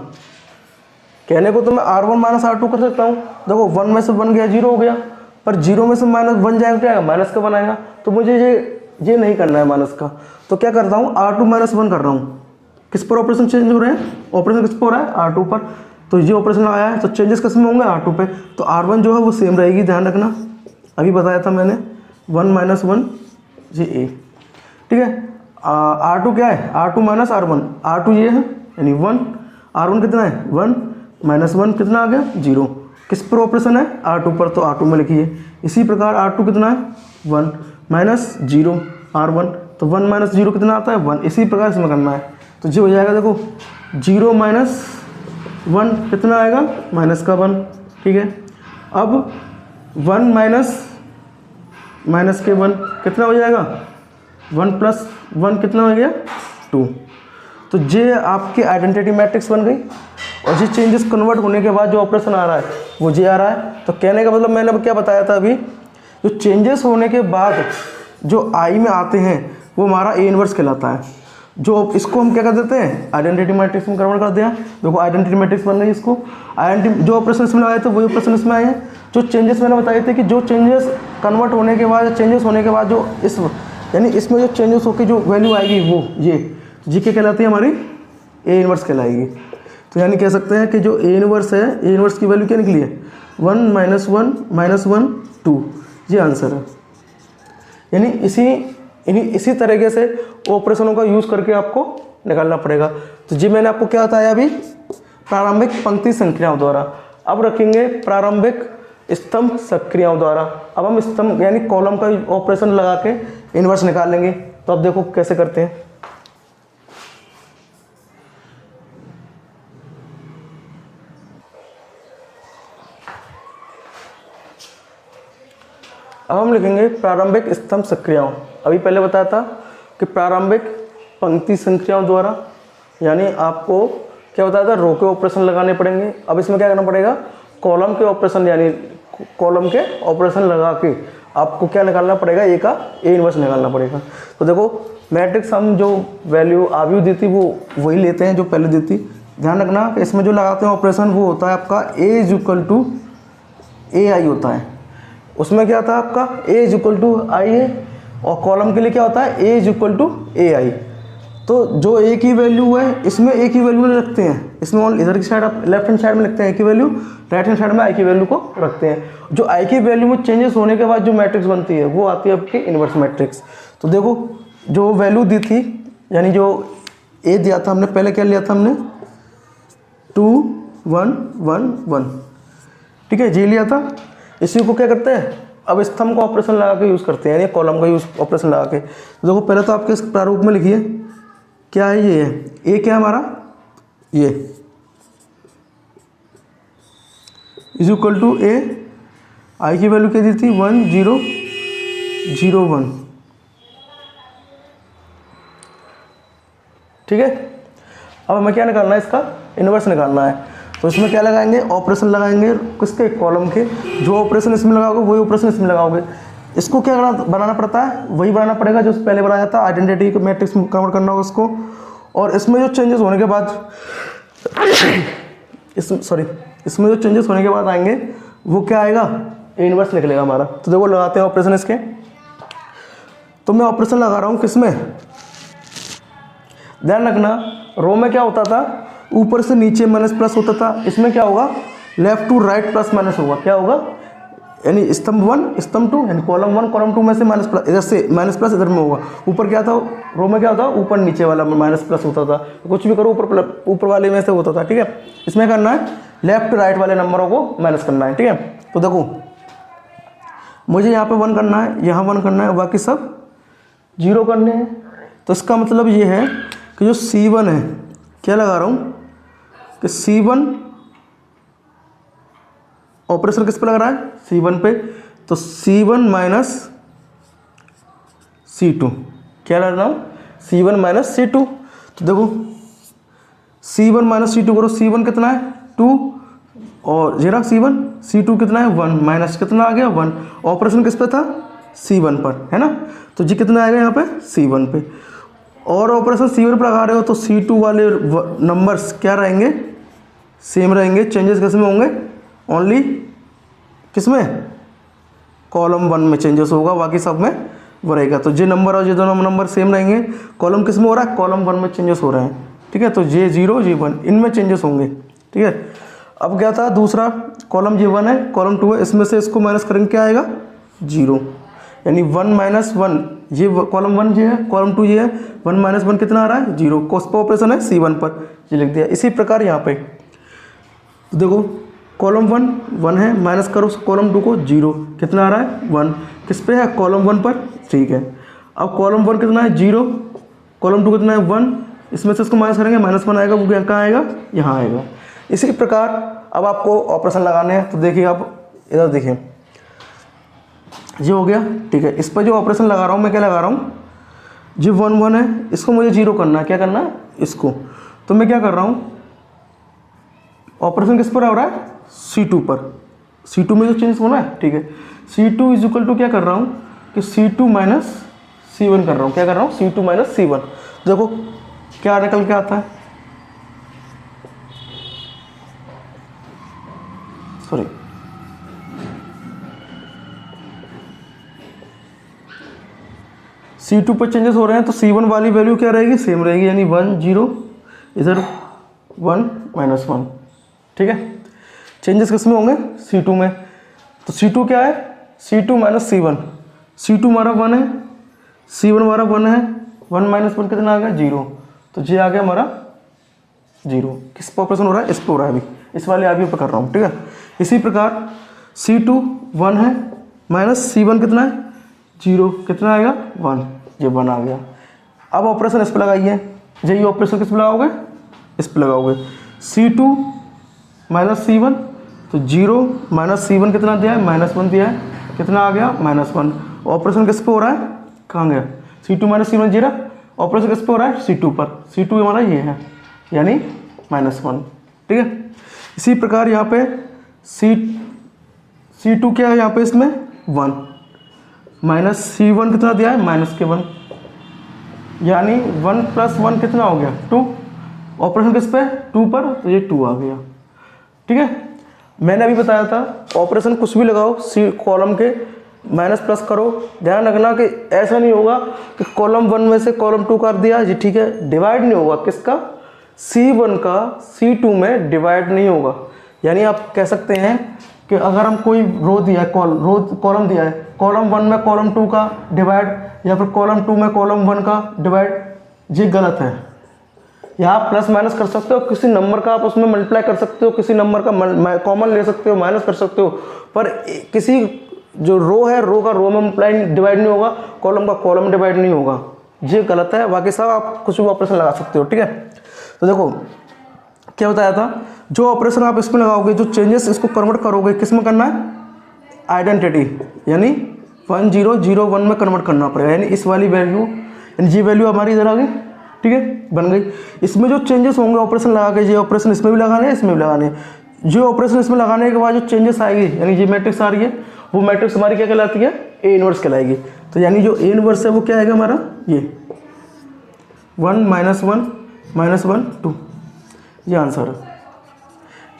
कहने को तो मैं R1 माइनस R2 कर सकता हूँ। देखो 1 में से 1 गया 0 हो गया, पर 0 में से -1 जाएगा क्या आएगा, माइनस का 1 आएगा। तो मुझे ये नहीं करना है माइनस का, तो क्या करता हूँ R2 माइनस 1 कर रहा हूँ। किस पर ऑपरेशन चेंज हो रहे हैं, ऑपरेशन किस पर हो रहा है R2 पर। तो ये ऑपरेशन आया है तो चेंजेस किस में होंगे R2 पे। तो R1 जो है वो सेम रहेगी, ध्यान रखना, अभी बताया था मैंने 1 माइनस 1 ये ए, ठीक है। R2 क्या है, R2 माइनस R1, R2 ये है यानी 1, R1 कितना है 1 माइनस 1 कितना आ गया 0। किस पर ऑपरेशन है R2 पर, तो R2 में लिखिए। इसी प्रकार R2 कितना है 1 माइनस 0 R1, तो 1 माइनस 0 कितना आता है 1। इसी प्रकार इसमें करना है, तो जो हो जाएगा देखो 0 माइनस 1 कितना आएगा माइनस का 1, ठीक है। अब 1 माइनस के 1 कितना हो जाएगा 1 प्लस 1 कितना हो गया 2। तो ये आपकी आइडेंटिटी मैट्रिक्स बन गई, और ये चेंजेस कन्वर्ट होने के बाद जो ऑपरेशन आ रहा है वो जे आ रहा है। तो कहने का मतलब मैंने क्या बताया था अभी, जो चेंजेस होने के बाद जो आई में आते हैं वो हमारा ए इनवर्स कहलाता है। जो इसको हम क्या कर देते हैं आइडेंटिटी मैट्रिक्स में कन्वर्ट कर दिया। देखो आइडेंटिटी मैट्रिक्स बन रही है, इसको आइडेंटिटी जो ऑपरेशन इसमें लगाए थे वही ऑपरेशन इसमें आए हैं। जो चेंजेस मैंने बताए थे कि जो चेंजेस कन्वर्ट होने के बाद, चेंजेस होने के बाद जो इस यानी इसमें जो चेंजेस होकर जो वैल्यू आएगी वो ये जी के कहलाती है, हमारी ए इनवर्स कहलाएगी। तो यानी कह सकते हैं कि जो ए इनवर्स है, ए इनवर्स की वैल्यू क्या निकली है 1 माइनस 1 2, ये आंसर है। यानी इसी तरीके से ऑपरेशनों का यूज़ करके आपको निकालना पड़ेगा। तो जी मैंने आपको क्या बताया अभी, प्रारंभिक पंक्ति संक्रियाओं द्वारा। अब रखेंगे प्रारंभिक स्तंभ संक्रियाओं द्वारा। अब हम स्तंभ यानी कॉलम का ऑपरेशन लगा के इन्वर्स निकाल लेंगे। तो अब देखो कैसे करते हैं। अब हम लिखेंगे प्रारंभिक स्तंभ संक्रियाओं। अभी पहले बताया था कि प्रारंभिक पंक्ति संक्रियाओं द्वारा, यानी आपको क्या बताया था रो के ऑपरेशन लगाने पड़ेंगे। अब इसमें क्या करना पड़ेगा, कॉलम के ऑपरेशन यानी कॉलम के ऑपरेशन लगा के आपको क्या निकालना पड़ेगा, ए का ए इनवर्स निकालना पड़ेगा। तो देखो मैट्रिक्स हम जो वैल्यू आवी दी थी वो वही लेते हैं जो पहले दी थी। ध्यान रखना कि इसमें जो लगाते हैं ऑपरेशन वो होता है आपका ए इज इक्वल टू ए आई होता है। उसमें क्या होता है आपका ए इज इक्वल टू आई है, और कॉलम के लिए क्या होता है ए इज इक्वल टू ए आई। तो जो ए की वैल्यू है इसमें ए की वैल्यू नहीं रखते हैं, इसमें इधर की साइड आप लेफ्ट हैंड साइड में लिखते हैं ए की वैल्यू, राइट हैंड साइड में आई की वैल्यू को रखते हैं। जो आई की वैल्यू में चेंजेस होने के बाद जो मैट्रिक्स बनती है वो आती है आपकी इनवर्स मैट्रिक्स। तो देखो जो वैल्यू दी थी यानी जो ए दिया था हमने, पहले क्या लिया था हमने 2 1 1 1, ठीक है जी लिया था। इसी को क्या करते हैं अब स्तंभ का ऑपरेशन लगा के यूज़ करते हैं, यानी कॉलम का यूज ऑपरेशन लगा के। तो देखो पहले तो आपके इस प्रारूप में लिखिए क्या है, ये है ए क्या है हमारा, ये इज इक्वल टू ए, आई की वैल्यू क्या दी थी 1 0 0 1, ठीक है। अब हमें क्या निकालना है, इसका इनवर्स निकालना है। तो इसमें क्या लगाएंगे, ऑपरेशन लगाएंगे किसके, कॉलम के। जो ऑपरेशन इसमें लगाओगे वही ऑपरेशन इसमें लगाओगे। इसको क्या बनाना पड़ता है, वही बनाना पड़ेगा जो पहले बनाया था, आइडेंटिटी मैट्रिक्स में कन्वर्ट करना होगा उसको। और इसमें जो चेंजेस होने के बाद इसमें जो चेंजेस होने के बाद आएंगे वो क्या आएगा, इनवर्स निकलेगा हमारा। तो देखो लगाते हैं ऑपरेशन इसके। तो मैं ऑपरेशन लगा रहा हूँ किसमें, ध्यान रखना रो में क्या होता था, ऊपर से नीचे माइनस प्लस होता था। इसमें क्या होगा, left to right plus minus होगा। क्या होगा, यानी स्तंभ 1 स्तंभ 2 यानी कॉलम 1 कॉलम 2 में से माइनस प्लस, इधर से माइनस प्लस इधर में होगा। ऊपर क्या था, रो में क्या होता, ऊपर नीचे वाला माइनस प्लस होता था। कुछ भी करो ऊपर वाले में से होता था, ठीक है। इसमें करना है लेफ्ट राइट वाले नंबरों को माइनस करना है, ठीक है। तो देखो मुझे यहाँ पे 1 करना है, यहाँ 1 करना है, बाकी सब 0 करने हैं। तो इसका मतलब ये है कि जो C1 है, क्या लगा रहा हूँ कि C1 ऑपरेशन किस पे लग रहा है, C1 पे। तो C1 माइनस C2, क्या लग रहा हूँ C1 माइनस C2। तो देखो C1 माइनस C2 करो, C1 कितना है 2 और जीरा C1, C2 कितना है 1, माइनस कितना आ गया 1। ऑपरेशन किस पे था, C1 पर, है ना। तो जी कितना आएगा यहाँ पे C1 पे, और ऑपरेशन C1 पर लगा रहे हो तो C2 वाले नंबर्स क्या रहेंगे, सेम रहेंगे। चेंजेस किस में होंगे, ओनली किस में, कॉलम 1 में चेंजेस होगा, बाकी सब में वो रहेगा। तो जे नंबर और जे दोनों नंबर सेम रहेंगे। कॉलम किस में हो रहा है, कॉलम 1 में चेंजेस हो रहे हैं, ठीक है। तो J0 J1 इनमें चेंजेस होंगे, ठीक है। अब क्या था दूसरा, कॉलम J1 है कॉलम 2 है, इसमें से इसको माइनस करेंगे क्या आएगा 0, यानी 1 माइनस 1, ये कॉलम 1 ये है, कॉलम 2 ये है, 1 माइनस 1 कितना आ रहा है 0। कॉस पर ऑपरेशन है C1 पर, ये लिख दिया। इसी प्रकार यहाँ पे तो देखो कॉलम 1 है, माइनस करो कॉलम 2 को 0, कितना आ रहा है 1, किस पे है कॉलम 1 पर, ठीक है। अब कॉलम 1 कितना है 0, कॉलम 2 कितना है 1, इसमें से इसको माइनस करेंगे, माइनस 1 आएगा, वो कहाँ आएगा, यहाँ आएगा। इसी प्रकार अब आपको ऑपरेशन लगाने हैं। तो देखिए आप इधर देखिए, ये हो गया, ठीक है। इस पर जो ऑपरेशन लगा रहा हूँ मैं, क्या लगा रहा हूँ, जो 1 1 है इसको मुझे 0 करना है, क्या करना है इसको। तो मैं क्या कर रहा हूँ, ऑपरेशन किस पर हो रहा है C2 पर, C2 में जो चेंज होना है, ठीक है। C2 इज इक्वल टू क्या कर रहा हूँ कि C2 माइनस C1 कर रहा हूँ, क्या कर रहा हूँ C2 माइनस C1। देखो क्या निकल के आता है, सॉरी C2 पर चेंजेस हो रहे हैं तो C1 वाली वैल्यू क्या रहेगी, सेम रहेगी, यानी 1 0, इधर 1 माइनस 1, ठीक है। चेंजेस किस में होंगे, C2 में। तो C2 क्या है, C2 माइनस C1, C2 हमारा 1 है, C1 हमारा 1 है, 1 माइनस 1 कितना आ गया 0। तो ये आ गया हमारा 0। किस पर ऑपरेशन हो रहा है, इस पर हो रहा है, अभी इस वाले आगे पर कर रहा हूँ, ठीक है। इसी प्रकार C2 1 है, माइनस C1 कितना है 0, कितना आएगा 1, ये 1 आ गया। अब ऑपरेशन इस पर लगाइए, यही ऑपरेशन किस पर लगाओगे, इस पर लगाओगे। C2 माइनस C1, तो 0 माइनस C1 कितना दिया है, माइनस 1 दिया है, कितना आ गया -1। ऑपरेशन किस पे हो रहा है, कहाँ गया, C2 माइनस C1 0। ऑपरेशन किस पे हो रहा है, C2 पर, C2 हमारा ये है, यानी -1, ठीक है। इसी प्रकार यहाँ पे C2 क्या है यहाँ पे इसमें 1 माइनस C1 कितना दिया है -1, यानी 1 + 1 कितना हो गया 2। ऑपरेशन किस पे 2 पर, तो ये 2 आ गया। ठीक है, मैंने अभी बताया था ऑपरेशन कुछ भी लगाओ सी कॉलम के माइनस प्लस करो, ध्यान रखना कि ऐसा नहीं होगा कि कॉलम 1 में से कॉलम 2 कर दिया जी, ठीक है, डिवाइड नहीं होगा किसका, C1 का C2 में डिवाइड नहीं होगा। यानी आप कह सकते हैं कि अगर हम कोई रो दिया है कॉलम दिया है, कॉलम 1 में कॉलम 2 का डिवाइड या फिर कॉलम 2 में कॉलम 1 का डिवाइड, ये गलत है। यहाँ प्लस माइनस कर सकते हो, किसी नंबर का आप उसमें मल्टीप्लाई कर सकते हो, किसी नंबर का कॉमन ले सकते हो, माइनस कर सकते हो, पर किसी जो रो है रो का रो में मल्टीप्लाई डिवाइड नहीं होगा, कॉलम का कॉलम डिवाइड नहीं होगा, ये गलत है। बाकी सब आप कुछ भी ऑपरेशन लगा सकते हो। ठीक है, तो देखो क्या बताया था, जो ऑपरेशन आप इसमें लगाओगे, जो चेंजेस इसको कन्वर्ट करोगे किस में करना है, आइडेंटिटी, यानी 1 0 0 1 में कन्वर्ट करना पड़ेगा। यानी इस वाली वैल्यू, यानी ये वैल्यू हमारी इधर आ गई, ठीक है, बन गई। इसमें जो चेंजेस होंगे ऑपरेशन लगा के, ये ऑपरेशन इसमें भी लगाने हैं, इसमें भी लगाने हैं। जो ऑपरेशन इसमें लगाने के बाद जो चेंजेस आएगी, यानी ये मैट्रिक्स आ रही है, वो मैट्रिक्स हमारी क्या कहलाती है, ए इनवर्स कहलाएगी। तो यानी जो ए इनवर्स है वो क्या आएगा हमारा, ये 1 -1 -1 2, ये आंसर है।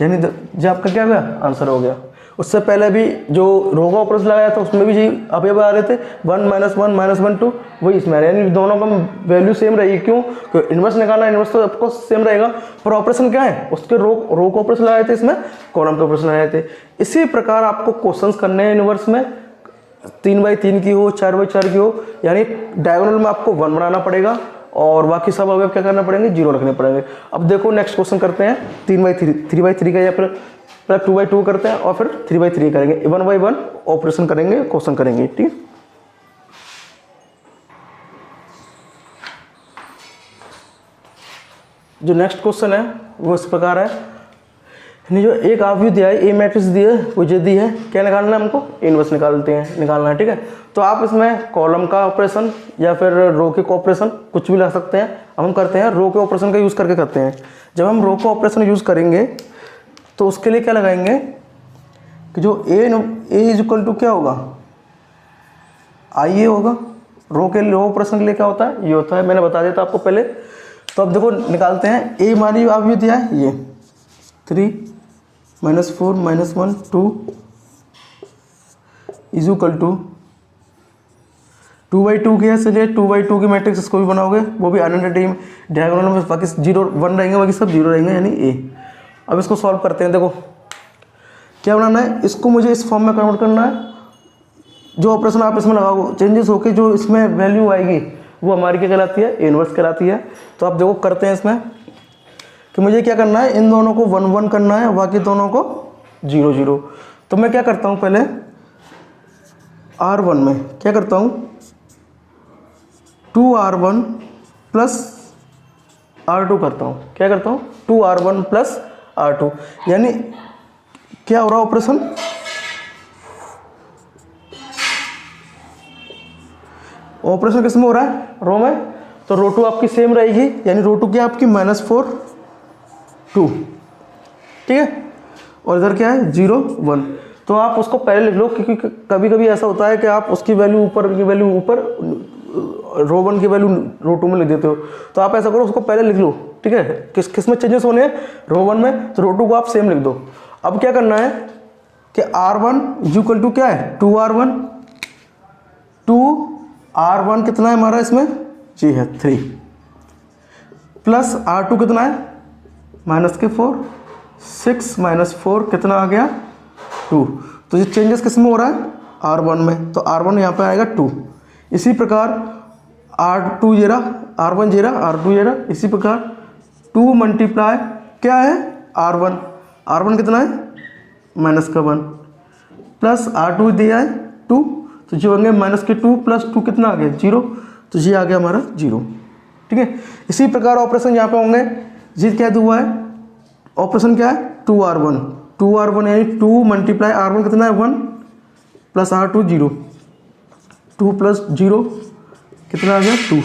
यानी जो आपका क्या गया, आंसर हो गया। उससे पहले भी जो रो का ऑपरेशन लगाया था उसमें भी जी अब आ रहे थे 1 -1 -1 2, वही इसमें आ रहा है। यानी दोनों का वैल्यू सेम रहेगी। क्यों, क्योंकि इन्वर्स निकालना, इन्वर्स तो आपको सेम रहेगा, पर ऑपरेशन क्या है, उसके रो का ऑपरेशन लगाए थे, इसमें कॉलम के ऑपरेशन लगाए थे। इसी प्रकार आपको क्वेश्चंस करने हैं इन्वर्स में, 3/3 की हो, 4/4 की हो, यानी डायगोनल में आपको 1 बनाना पड़ेगा और बाकी सब अवयव क्या करना पड़ेंगे, 0 रखने पड़ेंगे। अब देखो नेक्स्ट क्वेश्चन करते हैं 3/3 का, या फिर 2/2 करते हैं और फिर 3/3 करेंगे, 1/1 ऑपरेशन करेंगे, क्वेश्चन करेंगे। ठीक है, जो नेक्स्ट क्वेश्चन है वो इस प्रकार है, जो एक अवयव दिया है, ए मैट्रिक्स दी है, वो जो दी है, क्या निकालना है हमको, इनवर्स निकालना है। ठीक है, तो आप इसमें कॉलम का ऑपरेशन या फिर रो के ऑपरेशन कुछ भी ला सकते हैं। अब हम करते हैं रो के ऑपरेशन का यूज़ करके करते हैं। जब हम रो का ऑपरेशन यूज़ करेंगे तो उसके लिए क्या लगाएंगे कि जो ए इज इक्वल टू क्या होगा, आई ए होगा। रो ऑपरेशन के लिए क्या होता है, ये होता है, मैंने बता दिया था आपको पहले। तो अब देखो निकालते हैं, ए हमारी अवयव दिया है ये 3 -4 -1 2 इज इक्वल टू 2/2 की है, इसलिए 2/2 की मैट्रिक्स इसको भी बनाओगे, वो भी आइडेंटिटी डायगोनल में, बाकी 0 1 रहेंगे, बाकी सब 0 रहेंगे, यानी ए। अब इसको सॉल्व करते हैं। देखो क्या बनाना है, इसको मुझे इस फॉर्म में कन्वर्ट करना है। जो ऑपरेशन आप इसमें लगाओ, चेंजेस होके जो इसमें वैल्यू आएगी वो हमारी क्या कहलाती है, इनवर्स कहलाती है। तो आप देखो करते हैं इसमें कि मुझे क्या करना है, इन दोनों को 1 1 करना है, बाकी दोनों को 0 0। तो मैं क्या करता हूँ, पहले R1 में क्या करता हूँ, 2R1 + R2 करता हूँ। क्या करता हूँ, 2R1 + R2, यानी क्या हो रहा है ऑपरेशन, ऑपरेशन किस में हो रहा है, रो में। तो रो 2 आपकी सेम रहेगी, यानी रो 2 क्या आपकी -4 2, ठीक है, और इधर क्या है 0 1। तो आप उसको पहले लिख लो, क्योंकि कभी कभी ऐसा होता है कि आप उसकी वैल्यू ऊपर की वैल्यू ऊपर, रो 1 की वैल्यू रो 2 में लिख देते हो। तो आप ऐसा करो, उसको पहले लिख लो, ठीक है। किस में चेंजेस होने हैं, रो 1 में, तो रो 2 को आप सेम लिख दो। अब क्या करना है कि R1 इक्वल टू क्या है, 2R1 2R1 कितना है हमारा इसमें, जी है 3, प्लस R2 कितना है -4 6 -4 कितना आ गया 2। तो ये चेंजेस किस में हो रहा है, R1 में, तो R1 यहाँ पे आएगा 2। इसी प्रकार R2 जेरा, R1 जेरा, R2 जेरा, इसी प्रकार 2 मल्टीप्लाई क्या है R1 कितना है -1 प्लस R2 दिया है 2, तो जो होंगे -2 + 2 कितना आ गया 0, तो ये आ गया हमारा 0, ठीक है। इसी प्रकार ऑपरेशन यहाँ पे होंगे, जी क्या हुआ है ऑपरेशन क्या है 2R1 यानी 2 मल्टीप्लाई R1 कितना है 1 प्लस R2 0, 2 + 0 कितना आ गया 2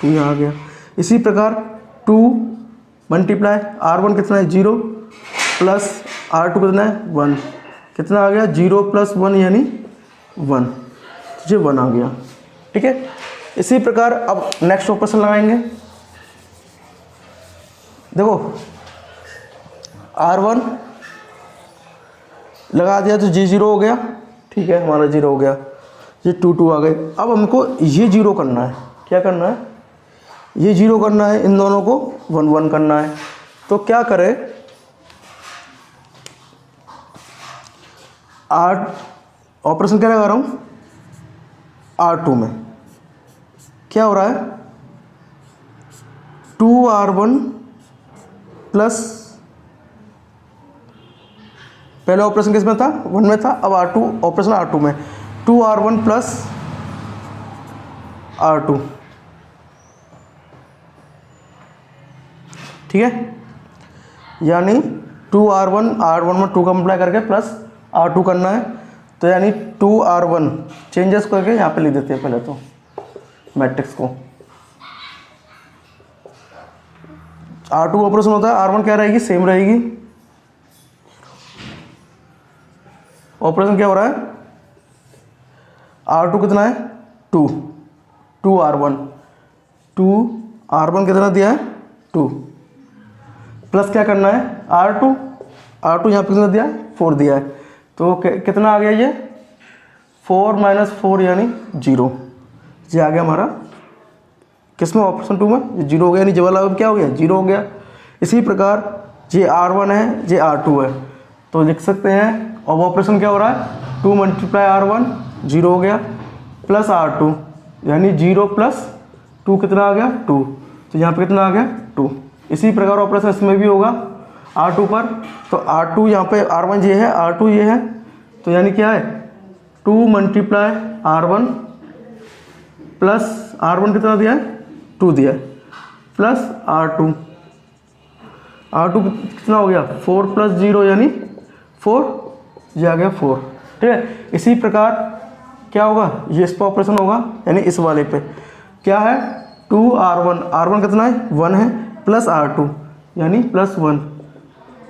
यहाँ आ गया। इसी प्रकार 2 मल्टीप्लाई R1 कितना है 0 प्लस R2 कितना है 1, कितना आ गया 0 + 1 यानी 1, ये 1 आ गया। ठीक है, इसी प्रकार अब नेक्स्ट ऑपरेशन लगाएंगे। देखो R1 लगा दिया तो ये 0 हो गया। ठीक है, हमारा 0 हो गया, ये 2 आ गए। अब हमको ये 0 करना है, क्या करना है, ये 0 करना है, इन दोनों को 1 1 करना है। तो क्या करें, ऑपरेशन क्या लगा रहा हूँ R2 में, क्या हो रहा है 2R1 प्लस, पहले ऑपरेशन किस में था 1 में था, अब R2 ऑपरेशन R2 में 2R1 प्लस R2। ठीक है, यानी 2R1 R1 में 2 का मल्टीप्लाई करके प्लस R2 करना है। तो यानी 2R1 चेंजेस करके यहाँ पे लिख देते हैं पहले तो मैट्रिक्स को। R2 ऑपरेशन होता है, R1 क्या रहेगी, सेम रहेगी। ऑपरेशन क्या हो रहा है, R2 कितना है 2, 2R1 कितना दिया है 2, प्लस क्या करना है R2 यहाँ पे कितना दिया है 4 दिया है। तो कितना आ गया ये 4 - 4 यानी 0, ये आ गया हमारा किस में ऑप्शन 2 में, ये 0 हो गया, यानी ये वाला क्या हो गया 0 हो गया। इसी प्रकार ये R1 है, ये R2 है, तो लिख सकते हैं। अब ऑपरेशन क्या हो रहा है 2 × R1 0 हो गया, प्लस R2 यानी 0 + 2 कितना आ गया 2, तो यहाँ पे कितना आ गया 2। इसी प्रकार ऑपरेशन इसमें भी होगा R2 पर। तो R2 यहाँ पे R1 ये है, R2 ये है, तो यानी क्या है 2 × R1 प्लस R1 कितना दिया है 2 दिया है, प्लस R2 कितना हो गया 4 + 0 यानी 4, ये आ गया 4। ठीक है, इसी प्रकार क्या होगा, ये इस पर ऑपरेशन होगा, यानी इस वाले पे क्या है 2R1 कितना है 1 है, प्लस R2 यानी +1,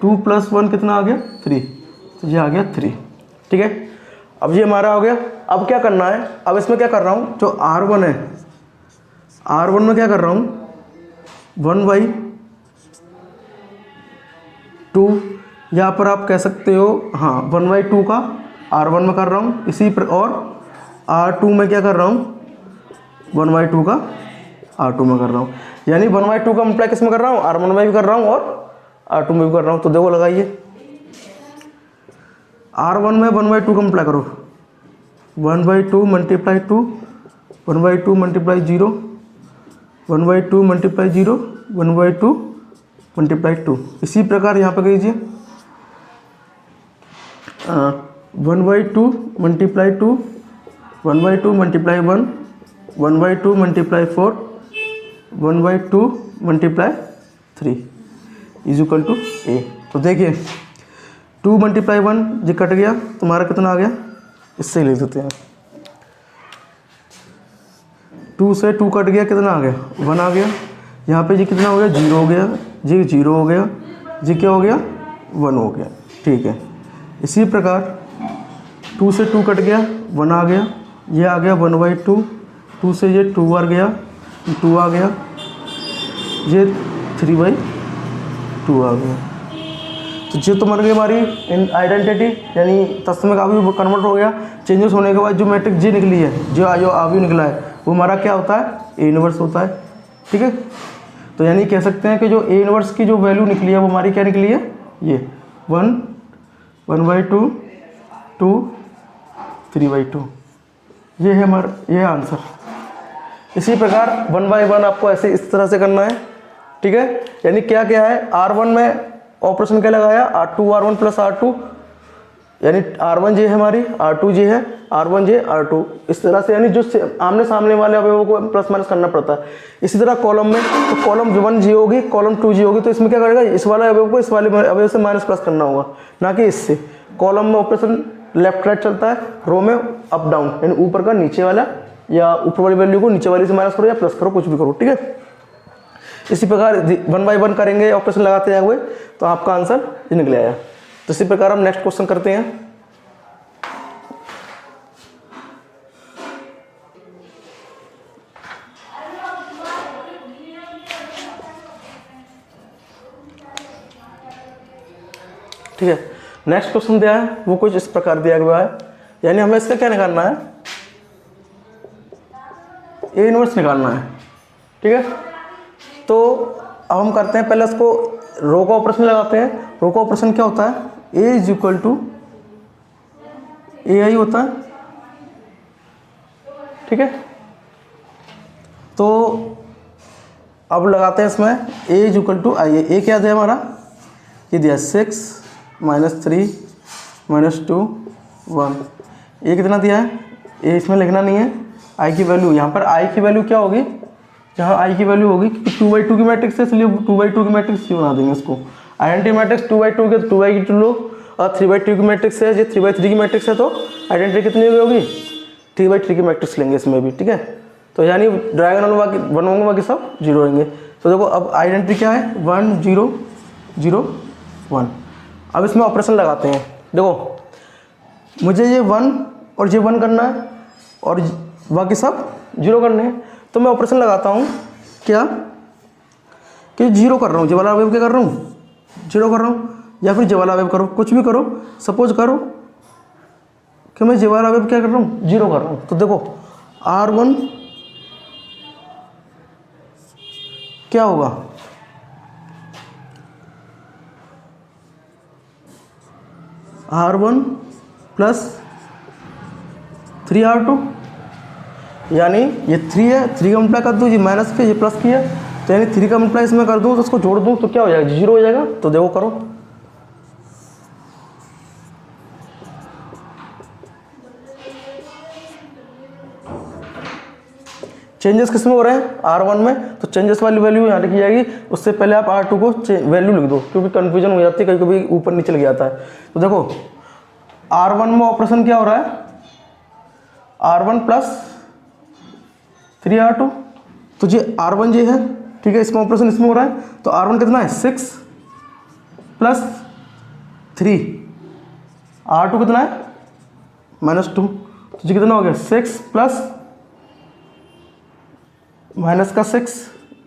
2 + 1 कितना आ गया 3, तो ये आ गया 3। ठीक है, अब ये हमारा हो गया। अब क्या करना है, अब इसमें क्या कर रहा हूँ, जो R1 है R1 में क्या कर रहा हूँ 1/2, यहाँ पर आप कह सकते हो हाँ 1/2 का R1 में कर रहा हूँ। इसी पर और R2 में क्या कर रहा हूँ 1/2 का R2 में कर रहा हूँ, यानी 1/2 का मल्टीप्लाई किस में कर रहा हूँ R1 में भी कर रहा हूँ और R2 में भी कर रहा हूँ। तो देखो लगाइए, R1 में 1/2 का मल्टीप्लाई करो, 1/2 × 2 1/2 × 0, 1/2 × 0, 1/2 × 2। इसी प्रकार यहाँ पर कीजिए 1/2 × 2, 1/2 × 1, 1/2 × 4, 1/2 × 3 = A। तो देखिए 2 × 1 ये कट गया, तुम्हारा कितना आ गया, इससे ही लिख देते हैं। 2 से 2 कट गया, कितना आ गया 1 आ गया। यहाँ पे ये कितना हो गया 0 हो गया, ये 0 हो गया, ये क्या हो गया 1 हो गया। ठीक है, इसी प्रकार 2 से 2 कट गया 1 आ गया, ये आ गया 1/2, 2 से ये 2 आ गया 2 आ गया, ये 3/2 आ गया। तो ये तो मर गई हमारी आइडेंटिटी, यानी तस्मे का भी कन्वर्ट हो गया। चेंजेस होने के बाद जो मैट्रिक्स जी निकली है, जो आगे निकला है, वो हमारा क्या होता है A इनवर्स होता है। ठीक है, तो यानी कह सकते हैं कि जो A इनवर्स की जो वैल्यू निकली है वो हमारी क्या निकली है, ये 1, 1/2, 2, 3/2, ये है हमारा ये आंसर। इसी प्रकार 1/1 आपको ऐसे इस तरह से करना है। ठीक है, यानी क्या क्या है R1 में ऑपरेशन क्या लगाया 2R1 + R2, यानी R1 ये है हमारी, R2 ये है, R1 ये R2, इस तरह से, यानी जो आमने सामने वाले अवयवों को प्लस माइनस करना पड़ता है। इसी तरह कॉलम में, तो कॉलम 1 जी होगी, कॉलम 2 जी होगी, तो इसमें क्या करेगा इस वाले अवयव को इस वाले अवयव से माइनस प्लस करना होगा, ना कि इससे। कॉलम में ऑपरेशन लेफ्ट राइट चलता है, रो में अप डाउन, यानी ऊपर का नीचे वाला, या ऊपर वाली वैल्यू को नीचे वाली से माइनस करो या प्लस करो, कुछ भी करो। ठीक है, इसी प्रकार 1/1 करेंगे ऑपरेशन लगाते हुए, तो आपका आंसर ये निकल आया। तो इसी प्रकार हम नेक्स्ट क्वेश्चन करते हैं। ठीक है, नेक्स्ट क्वेश्चन दिया है वो कुछ इस प्रकार दिया हुआ है, यानी हमें इसका क्या निकालना है, ए इनवर्स निकालना है। ठीक है, तो अब हम करते हैं, पहले इसको रो का ऑपरेशन लगाते हैं। रो का ऑपरेशन क्या होता है, ए इज इक्वल टू ए आई होता है। ठीक है, तो अब लगाते हैं इसमें ए इज इक्वल टू आई। ए क्या दिया हमारा, ये दिया 6 -3 -2 1। ए कितना दिया है, ए इसमें लिखना नहीं है, आई की वैल्यू, यहाँ पर आई की वैल्यू क्या होगी, जहाँ आई की वैल्यू होगी 2/2 की मैट्रिक्स है, इसलिए 2/2 की मैट्रिक्स क्यों बना देंगे इसको। आइडेंटिटी मैट्रिक्स 2/2 के 2/2 लो, और 3/2 की मैट्रिक्स है, ये 3/3 की मैट्रिक्स है, तो आइडेंटिटी कितनी होगी, 3/3 की मैट्रिक्स लेंगे इसमें भी। ठीक है, तो यानी डायगोनल बाकी 1 होंगे, बाकी सब 0 होंगे। तो देखो अब आइडेंटिटी क्या है, 1 0 0 1। अब इसमें ऑपरेशन लगाते हैं। देखो मुझे ये 1 और ये 1 करना है, और बाकी सब 0 करने हैं, तो मैं ऑपरेशन लगाता हूँ क्या, कि 0 कर रहा हूँ, ये वाला वेव क्या कर रहा हूँ, 0 कर रहा हूँ, या फिर ये वाला वेव करो, कुछ भी करो। सपोज करो कि मैं ये वाला वेव क्या कर रहा हूँ, 0 कर रहा हूँ। तो देखो R1 क्या होगा, R1 + 3R2, यानी ये 3 है, 3 का मल्टीप्लाई कर दूँ, ये माइनस के, ये प्लस की है, तो यानी 3 का मल्टीप्लाई इसमें कर दूँ, तो उसको जोड़ दूँ तो क्या हो जाएगा, 0 हो जाएगा। तो देखो करो, चेंजेस किस में हो रहे हैं, R1 में, तो चेंजेस वाली वैल्यू यहाँ लिखी जाएगी। उससे पहले आप R2 को वैल्यू लिख दो, क्योंकि कन्फ्यूजन हो जाती है, कभी कभी ऊपर नीचे लग जाता है। तो देखो R1 में ऑपरेशन क्या हो रहा है, R1 + 3R2, तो ये R1 ये है। ठीक है, इसमें ऑपरेशन इसमें हो रहा है, तो R1 कितना है, 6 + 3, R2 कितना है, -2, तो ये कितना हो गया, 6 + -6,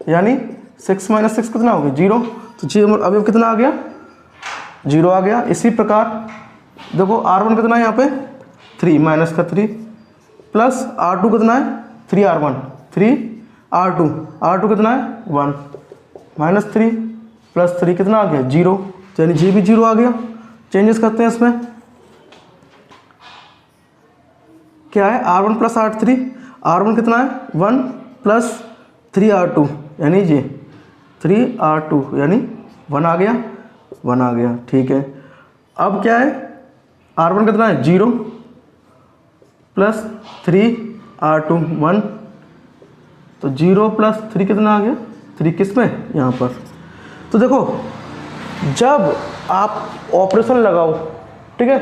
यानी 6 - 6 कितना हो गया, 0। तो ये अब कितना आ गया, 0 आ गया। इसी प्रकार देखो R1 कितना है यहाँ पे, 3 -3 + R2 कितना है, 3R1 3R2, R2 कितना है, 1 -3 + 3 कितना आ गया, 0, यानी ये भी 0 आ गया। चेंजेस करते हैं इसमें, क्या है, R1 + R3, R1 कितना है, 1 + 3R2, यानी ये 3R2, यानी 1 आ गया, 1 आ गया। ठीक है, अब क्या है, R1 कितना है, 0 + 3R2 1, तो 0 + 3 कितना आ गया, 3 किस में, यहाँ पर। तो देखो जब आप ऑपरेशन लगाओ, ठीक है,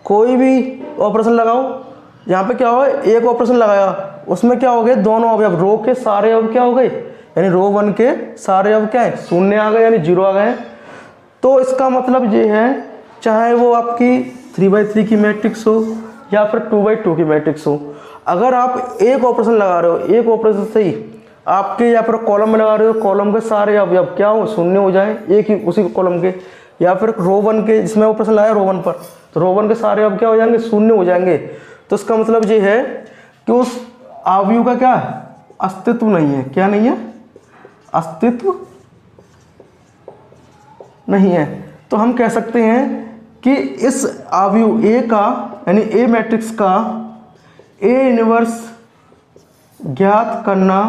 कोई भी ऑपरेशन लगाओ, यहाँ पे क्या हो, एक ऑपरेशन लगाया, उसमें क्या हो गए, दोनों अवयव, रो के सारे अवयव क्या हो गए, यानी रो 1 के सारे अवयव क्या है, 0 आ गए, यानी 0 आ गए। तो इसका मतलब ये है, चाहे वो आपकी 3/3 की मैट्रिक्स हो या फिर 2/2 की मैट्रिक्स हो, अगर आप एक ऑपरेशन लगा रहे हो, एक ऑपरेशन से ही आपके यहाँ पर कॉलम में लगा रहे हो, कॉलम के सारे अवयव क्या हो, 0 हो जाए, एक ही उसी कॉलम के, या फिर रो 1 के, जिसमें ऑपरेशन लगाया रो 1 पर, तो रो 1 के सारे अवयव क्या हो जाएंगे, 0 हो जाएंगे। तो इसका मतलब ये है कि उस अवयव का क्या है, अस्तित्व नहीं है। क्या नहीं है, अस्तित्व नहीं है। तो हम कह सकते हैं कि इस अवयव ए का, यानी ए मैट्रिक्स का ए इनवर्स ज्ञात करना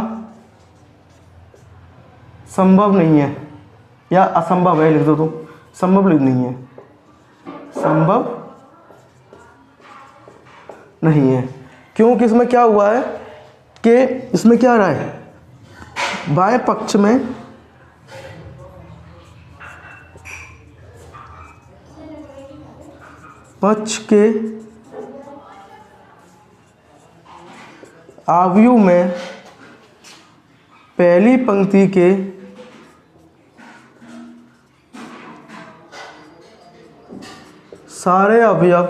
संभव नहीं है, या असंभव है लिख दो, तो संभव नहीं है, संभव नहीं है। क्योंकि इसमें क्या हुआ है कि इसमें क्या आ रहा है, बाएं पक्ष में पक्ष के अवयव में पहली पंक्ति के सारे अवयव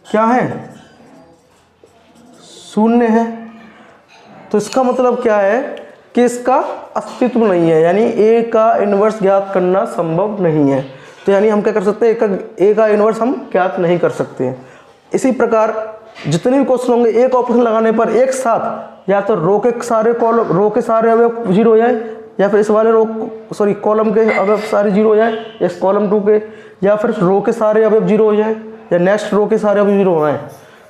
क्या है, शून्य है। तो इसका मतलब क्या है कि इसका अस्तित्व नहीं है, यानी ए का इन्वर्स ज्ञात करना संभव नहीं है। तो यानी हम क्या कर सकते हैं, ए का इन्वर्स हम ज्ञात नहीं कर सकते हैं। इसी प्रकार जितने भी क्वेश्चन होंगे एक ऑपरेशन लगाने पर एक साथ या तो रो के सारे अवयव जीरो हो जाए, या फिर इस वाले कॉलम के अवयव सारे जीरो हो जाए, इस कॉलम 2 के, या फिर रो के सारे अवयव जीरो हो जाए, या नेक्स्ट रो के सारे अवयव जीरो हो जाए।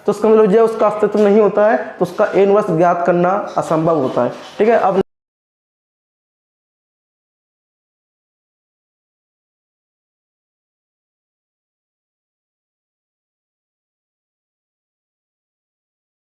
तो उसका मतलब जो उसका अस्तित्व नहीं होता है, तो उसका इन्वर्स ज्ञात करना असंभव होता है। ठीक है। अब